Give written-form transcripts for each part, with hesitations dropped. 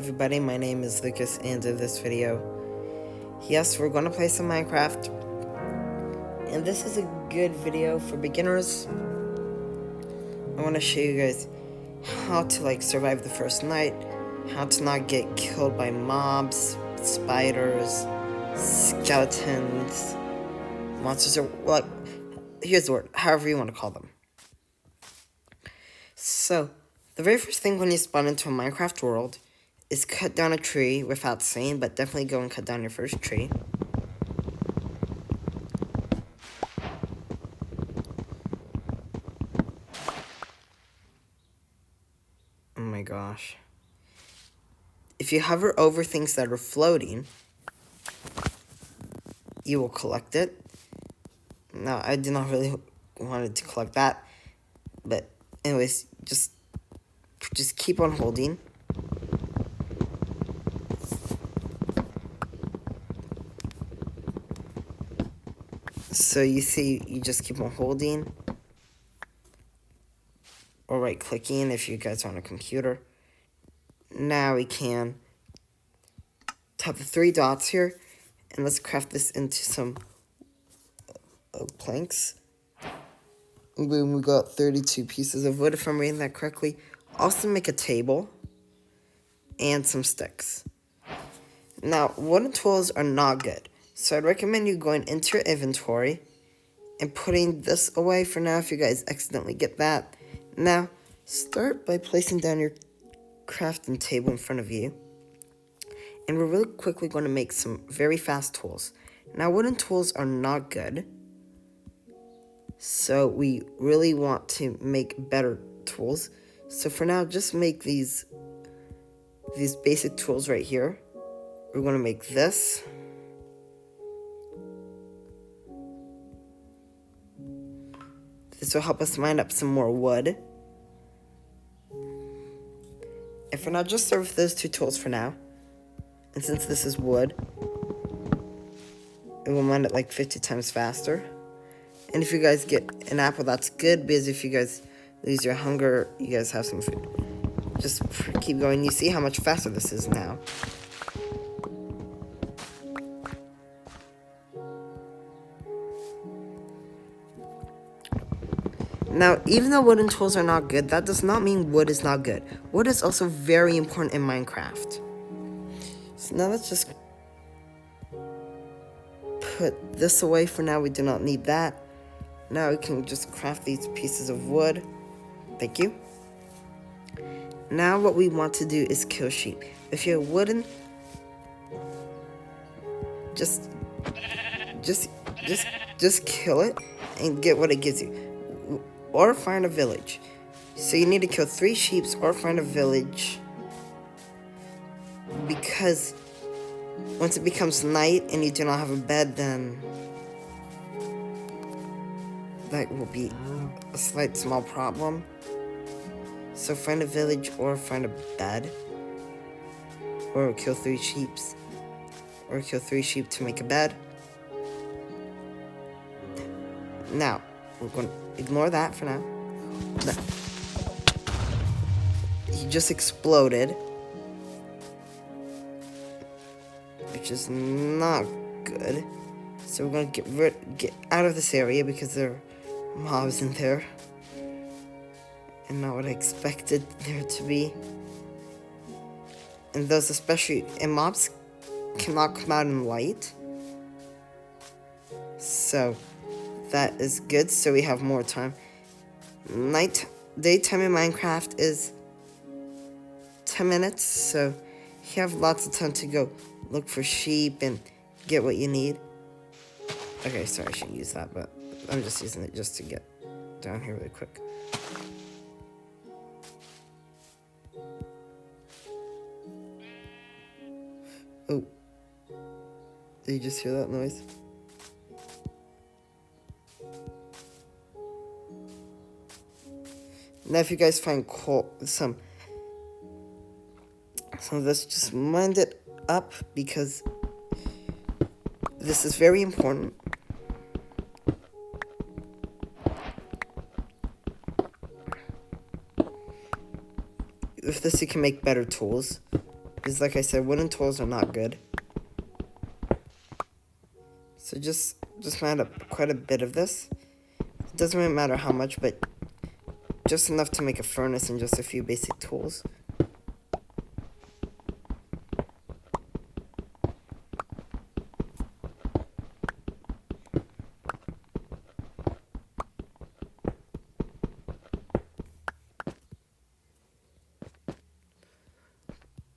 Everybody, my name is Lucas, and in this video, yes, we're going to play some Minecraft, and this is a good video for beginners. I want to show you guys how to survive the first night, how to not get killed by mobs, spiders, skeletons, monsters, or here's the word, however you want to call them. So, the very first thing when you spawn into a Minecraft world is cut down a tree without saying, but definitely go and cut down your first tree. Oh my gosh. If you hover over things that are floating, you will collect it. Now, I did not really want to collect that, but anyways, just keep on holding. So you see, you just keep on holding, or right clicking if you guys are on a computer. Now we can tap the 3 dots here, and let's craft this into some planks. Boom, we got 32 pieces of wood if I'm reading that correctly. Also make a table and some sticks. Now, wooden tools are not good, so I'd recommend you going into your inventory and putting this away for now if you guys accidentally get that. Now, start by placing down your crafting table in front of you. And we're really quickly going to make some very fast tools. Now, wooden tools are not good, so we really want to make better tools. So for now, just make these basic tools right here. We're going to make this. This will help us mine up some more wood. And for now, just start with those 2 tools for now. And since this is wood, it will mine it like 50 times faster. And if you guys get an apple, that's good, because if you guys lose your hunger, you guys have some food. Just keep going. You see how much faster this is now. Now, even though wooden tools are not good, that does not mean wood is not good. Wood is also very important in Minecraft. So now let's just put this away for now. We do not need that. Now we can just craft these pieces of wood. Thank you. Now what we want to do is kill sheep. If you're wooden, just kill it and get what it gives you. Or find a village. So you need to kill 3 sheep or find a village, because once it becomes night and you do not have a bed, then that will be a slight small problem. So find a village or find a bed, or kill 3 sheep, or kill 3 sheep to make a bed. Now we're going to ignore that for now. He just exploded, which is not good. So we're gonna get out of this area because there are mobs in there, and not what I expected there to be. And those and mobs cannot come out in light. So that is good, so we have more time. Daytime in Minecraft is 10 minutes, so you have lots of time to go look for sheep and get what you need. Okay, sorry, I shouldn't use that, but I'm just using it just to get down here really quick. Oh, did you just hear that noise? Now, if you guys find some of this, just mind it up, because this is very important. With this, you can make better tools. Because like I said, wooden tools are not good. So just add up quite a bit of this. It doesn't really matter how much, but just enough to make a furnace and just a few basic tools.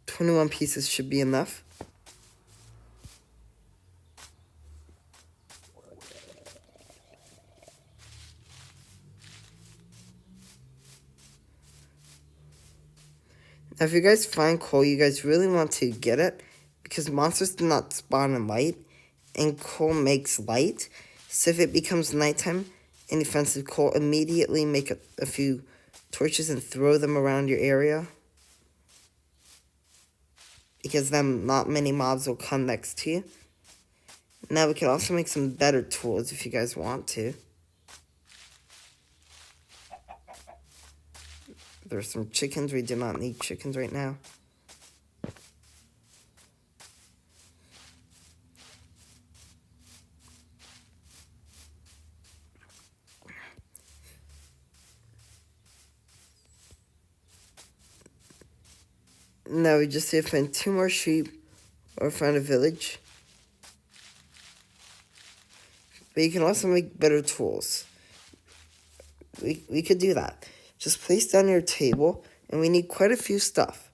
"21 pieces should be enough. Now, if you guys find coal, you guys really want to get it, because monsters do not spawn in light, and coal makes light. So if it becomes nighttime and you find some coal, immediately make a few torches and throw them around your area, because then not many mobs will come next to you. Now we can also make some better tools if you guys want to. There's some chickens. We do not need chickens right now. Now we just have to find 2 more sheep or find a village. But you can also make better tools. We could do that. Just place down your table, and we need quite a few stuff.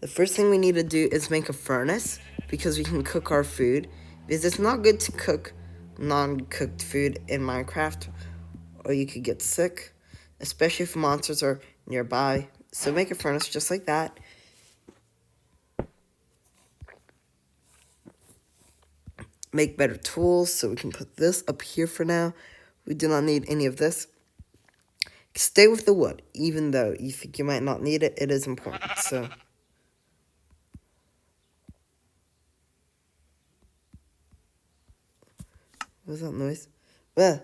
The first thing we need to do is make a furnace, because we can cook our food. Because it's not good to cook non-cooked food in Minecraft, or you could get sick, especially if monsters are nearby. So make a furnace just like that. Make better tools, so we can put this up here for now. We do not need any of this. Stay with the wood, even though you think you might not need it. It is important, so. What was that noise? Well,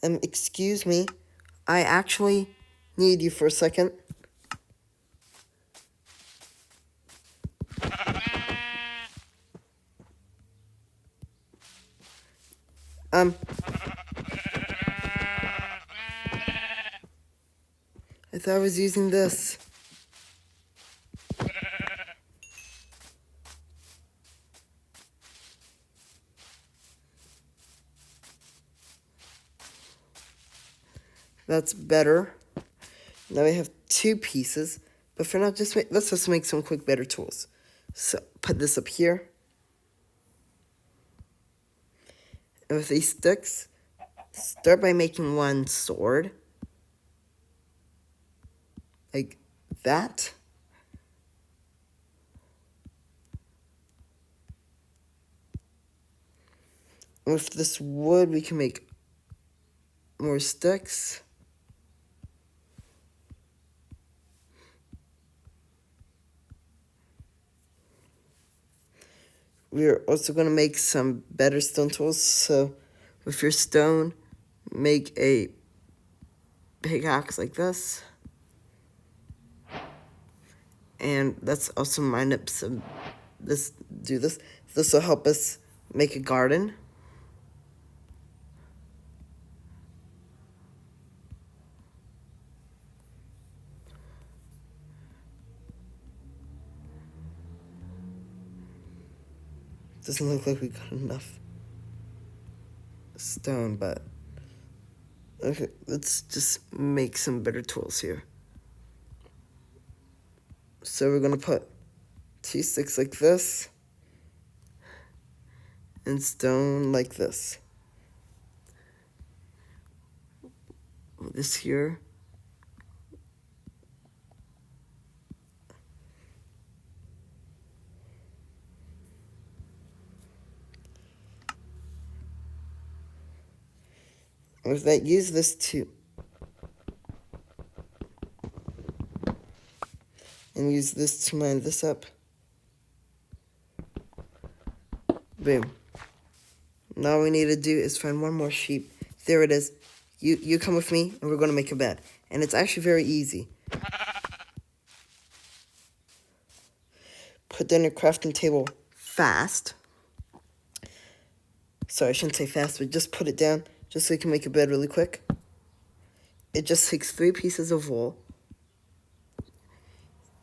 excuse me. I actually need you for a second. I thought I was using this. That's better. Now we have 2 pieces. But for now, let's just make some quick better tools. So put this up here. And with these sticks, start by making 1 sword. Like that. With this wood, we can make more sticks. We're also going to make some better stone tools. So with your stone, make a pickaxe like this. And let's also mine up some, do this. This will help us make a garden. Doesn't look like we got enough stone, but okay, let's just make some better tools here. So we're gonna put 2 sticks like this and stone like this. This here. With that, use this too. And use this to mine this up. Boom. Now all we need to do is find 1 more sheep. There it is. You come with me, and we're going to make a bed. And it's actually very easy. put down your crafting table fast. Sorry, I shouldn't say fast, but just put it down just so you can make a bed really quick. It just takes 3 pieces of wool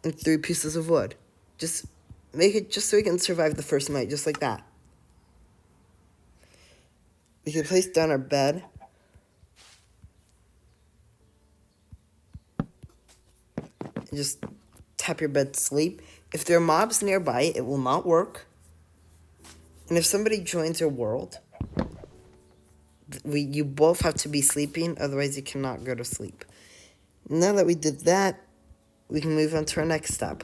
and 3 pieces of wood. Just make it just so we can survive the first night, just like that. We can place down our bed. And just tap your bed to sleep. If there are mobs nearby, it will not work. And if somebody joins your world, you both have to be sleeping, otherwise you cannot go to sleep. Now that we did that, we can move on to our next step.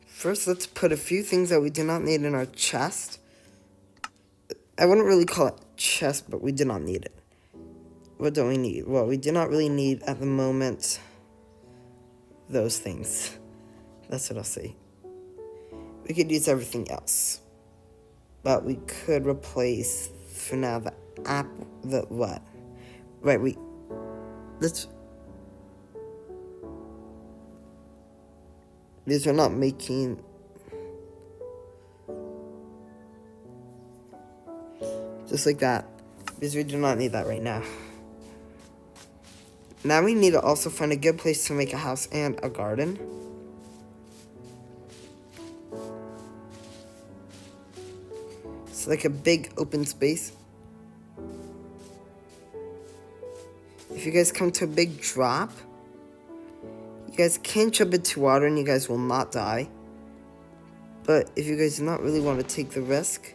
First, let's put a few things that we do not need in our chest. I wouldn't really call it chest, but we do not need it. What do we need? Well, we do not really need, at the moment, those things. That's what I'll say. We could use everything else. But we could replace, for now, the what? Right, these are not making, just like that, because we do not need that right now. Now we need to also find a good place to make a house and a garden. So like a big open space. If you guys come to a big drop, you guys can jump into water and you guys will not die. But if you guys do not really want to take the risk,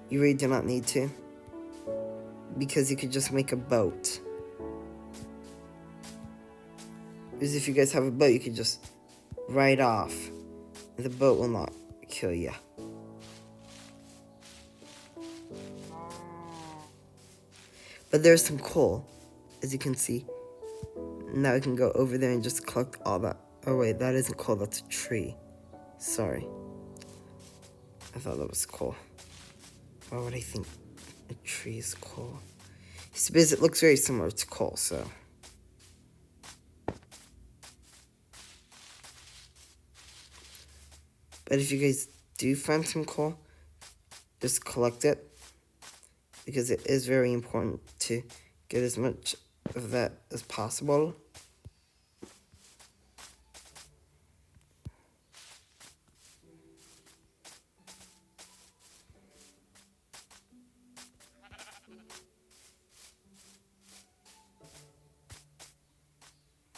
you really do not need to. Because you could just make a boat. Because if you guys have a boat, you could just ride off. And the boat will not kill you. But there's some coal, as you can see. Now we can go over there and just collect all that. Oh wait, that isn't coal, that's a tree. Sorry. I thought that was coal. Why would I think a tree is coal? It's because it looks very similar to coal, so. But if you guys do find some coal, just collect it. Because it is very important to get as much of that as possible.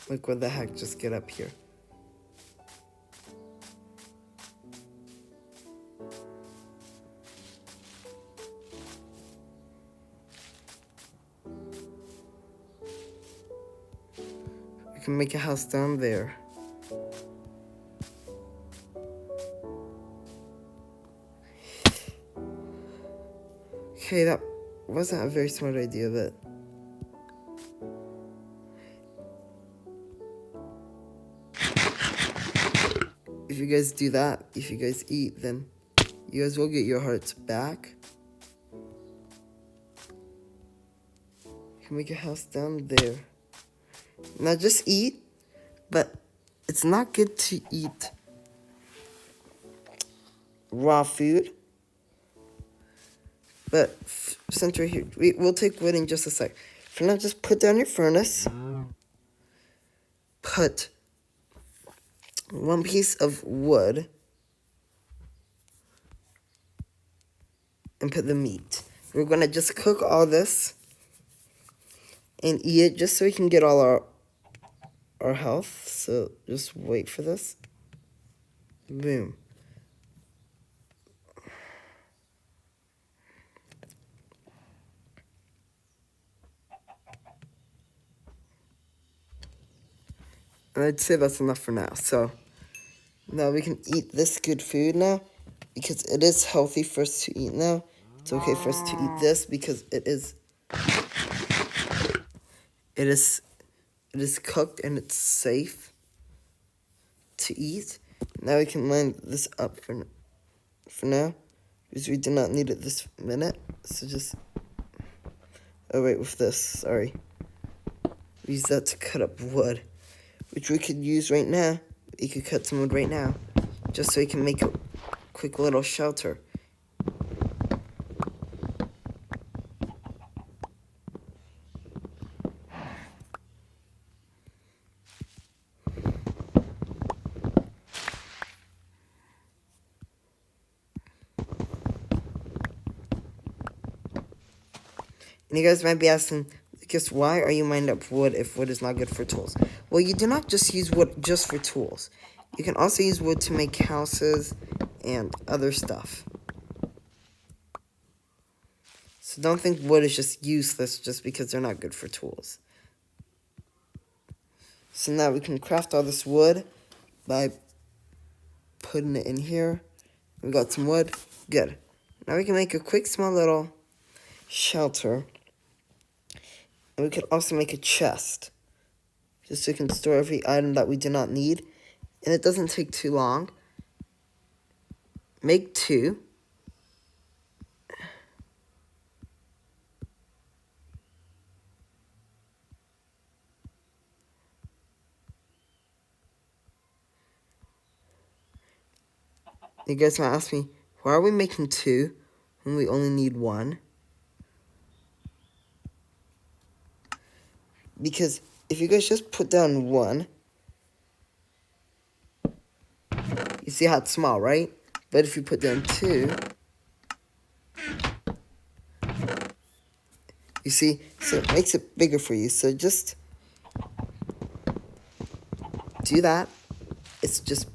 Like, what the heck, just get up here. We can make a house down there. Okay, that wasn't a very smart idea, but if you guys do that, if you guys eat, then you guys will get your hearts back. You can make a house down there. Now just eat, but it's not good to eat raw food. But since we're here, we'll take wood in just a sec. For now, just put down your furnace. Put 1 piece of wood. And put the meat. We're going to just cook all this. And eat it just so we can get all our health. So just wait for this. Boom. And I'd say that's enough for now. So now we can eat this good food now. Because it is healthy for us to eat now. It's okay for us to eat this because it is cooked and it's safe to eat. Now we can line this up for now. Because we do not need it this minute. So just... Oh wait, with this, sorry. Use that to cut up wood. which we could use right now. We could cut some wood right now, just so we can make a quick little shelter. And you guys might be asking, Lucas, why are you mining up wood if wood is not good for tools? Well, you do not just use wood just for tools. You can also use wood to make houses and other stuff. So don't think wood is just useless just because they're not good for tools. So now we can craft all this wood by putting it in here. We got some wood. Good. Now we can make a quick small little shelter. And we could also make a chest, just so we can store every item that we do not need. And it doesn't take too long. Make 2. You guys might ask me, why are we making 2 when we only need 1? Because if you guys just put down 1, you see how it's small, right? But if you put down 2, you see, so it makes it bigger for you. So just do that. It's just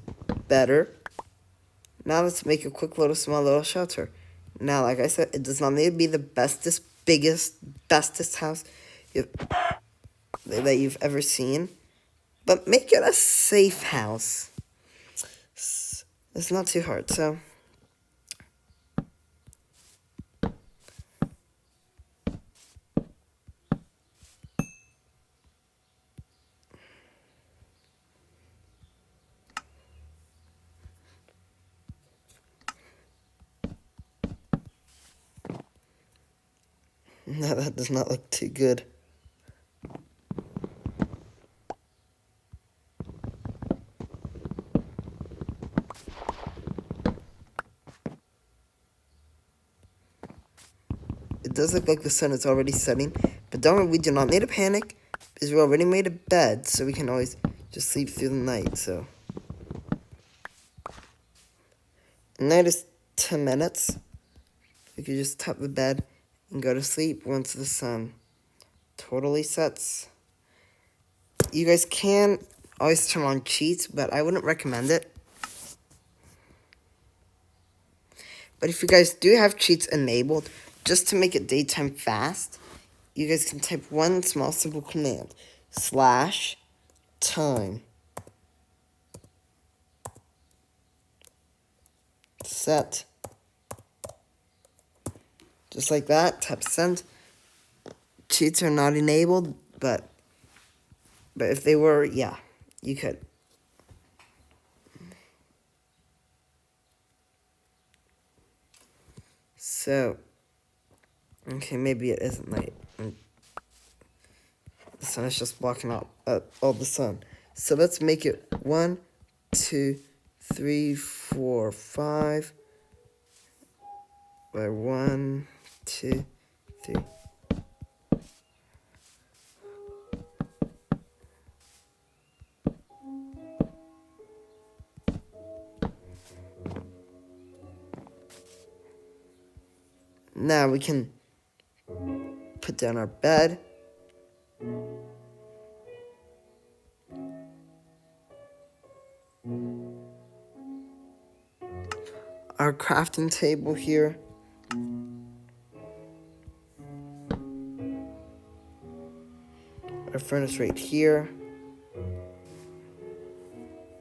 better. Now let's make a quick little small little shelter. Now, like I said, it does not need to be the bestest, biggest, bestest house that you've ever seen. But make it a safe house. It's not too hard, so. No, that does not look too good. It does look like the sun is already setting, but don't worry, we do not need to panic, because we already made a bed, so we can always just sleep through the night, so. Night is 10 minutes. We could just tap the bed and go to sleep once the sun totally sets. You guys can always turn on cheats, but I wouldn't recommend it. But if you guys do have cheats enabled, just to make it daytime fast, you guys can type one small simple command, /time. Set. Just like that, tap send. Cheats are not enabled, but if they were, yeah, you could. So, okay, maybe it isn't night. The sun is just blocking out all the sun. So let's make it 1, 2, 3, 4, 5. By 1, 2, 3. Now we can put down our bed. Our crafting table here. Our furnace right here.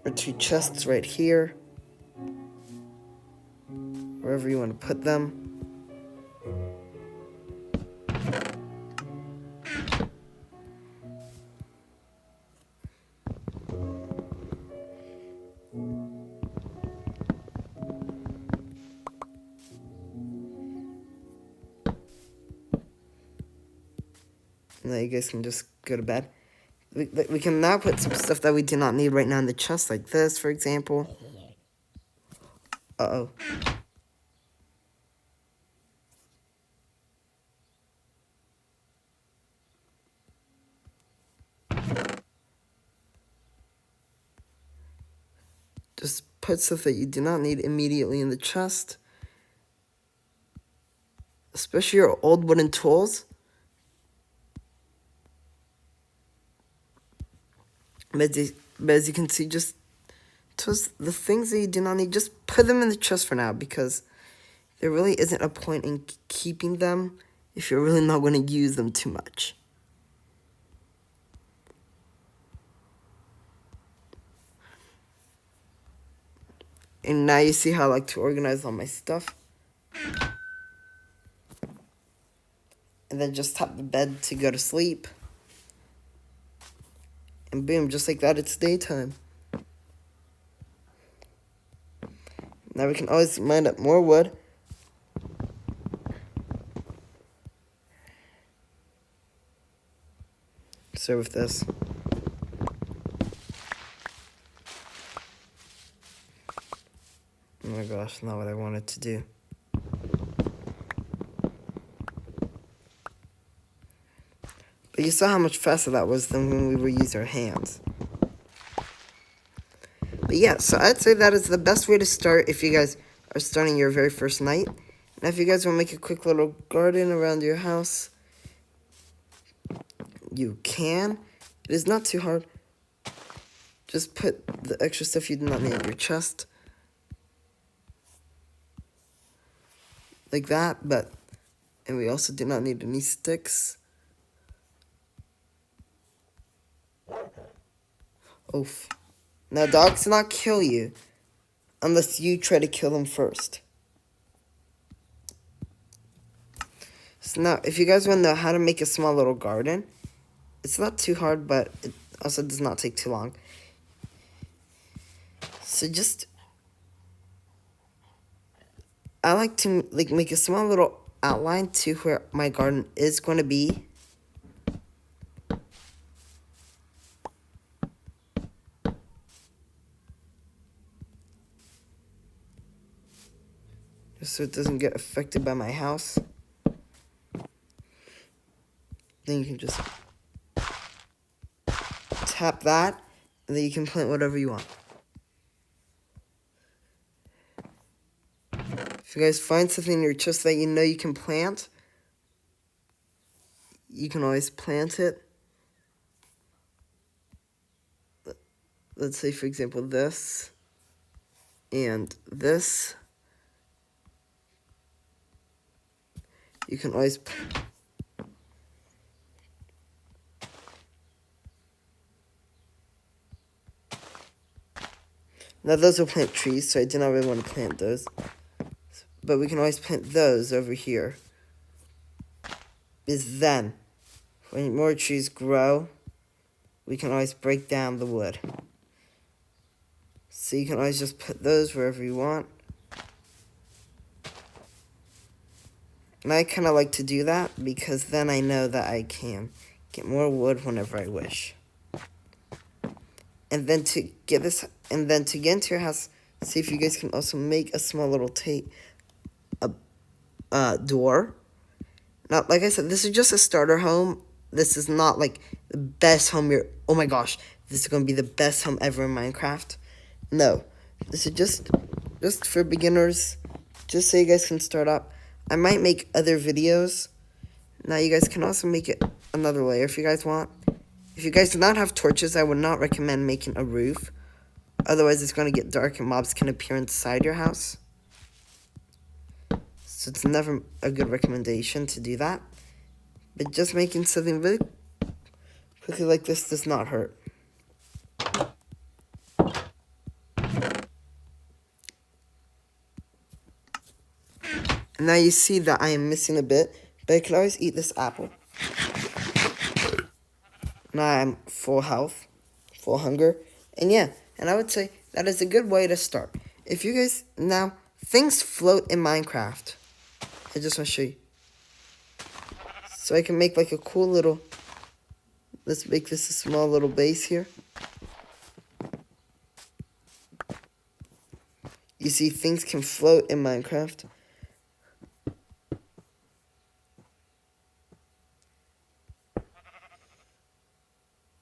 Our 2 chests right here. Wherever you want to put them. And then you guys can just go to bed. We can now put some stuff that we do not need right now in the chest, like this, for example. Uh-oh. Just put stuff that you do not need immediately in the chest. Especially your old wooden tools. But as you can see, just the things that you do not need, just put them in the chest for now, because there really isn't a point in keeping them if you're really not going to use them too much. And now you see how I like to organize all my stuff. And then just tap the bed to go to sleep. And boom, just like that, it's daytime. Now we can always mine up more wood. So with this. Oh my gosh, not what I wanted to do. But you saw how much faster that was than when we were using our hands. But yeah, so I'd say that is the best way to start if you guys are starting your very first night. Now if you guys want to make a quick little garden around your house, you can. It is not too hard. Just put the extra stuff you do not need in your chest. Like that, and we also do not need any sticks. Oof. Now, dogs do not kill you unless you try to kill them first. So now, if you guys want to know how to make a small little garden, it's not too hard, but it also does not take too long. So I like to make a small little outline to where my garden is going to be. Just so it doesn't get affected by my house. Then you can just tap that, and then you can plant whatever you want. If you guys find something in your chest that you know you can plant, you can always plant it. Let's say, for example, this and this. You can always now those will plant trees, so I do not really want to plant those. But we can always plant those over here. Is then, when more trees grow, we can always break down the wood. So you can always just put those wherever you want. And I kind of like to do that because then I know that I can get more wood whenever I wish. And then to get into your house, see if you guys can also make a small little door. Now, like I said, this is just a starter home. This is not like the best home oh my gosh, this is going to be the best home ever in Minecraft. No, this is just for beginners, just so you guys can start up. I might make other videos. Now you guys can also make it another layer if you guys want. If you guys do not have torches, I would not recommend making a roof. Otherwise, it's going to get dark and mobs can appear inside your house. So it's never a good recommendation to do that. But just making something really quickly like this does not hurt. And now you see that I am missing a bit, but I can always eat this apple. Now I'm full health, full hunger, and yeah, and I would say that is a good way to start. If you guys, now, things float in Minecraft. I just want to show you. So I can make like a cool little Let's make this a small little base here. You see, things can float in Minecraft.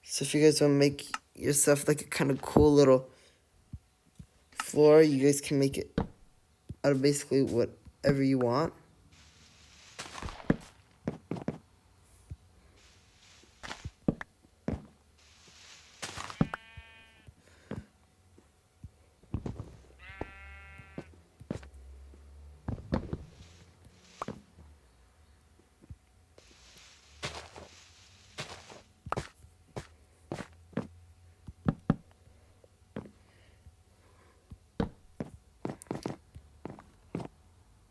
So if you guys want to make yourself like a kind of cool little floor, you guys can make it out of basically whatever you want.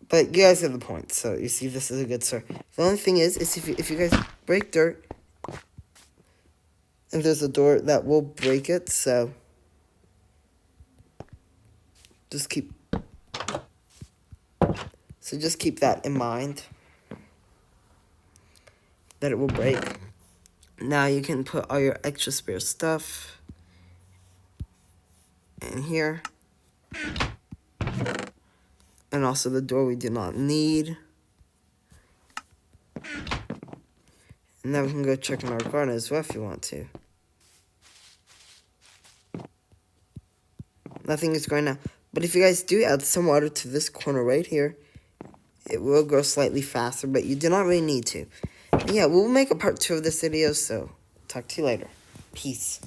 But you guys get the point. So you see, this is a good start. The only thing is if you guys break dirt, and there's a door that will break it, so just keep that in mind, that it will break. Now you can put all your extra spare stuff in here. And also the door we do not need. And then we can go check in our garden as well if you want to. Nothing is growing now. But if you guys do add some water to this corner right here, it will grow slightly faster, but you do not really need to. And yeah, we'll make a part 2 of this video, so talk to you later. Peace.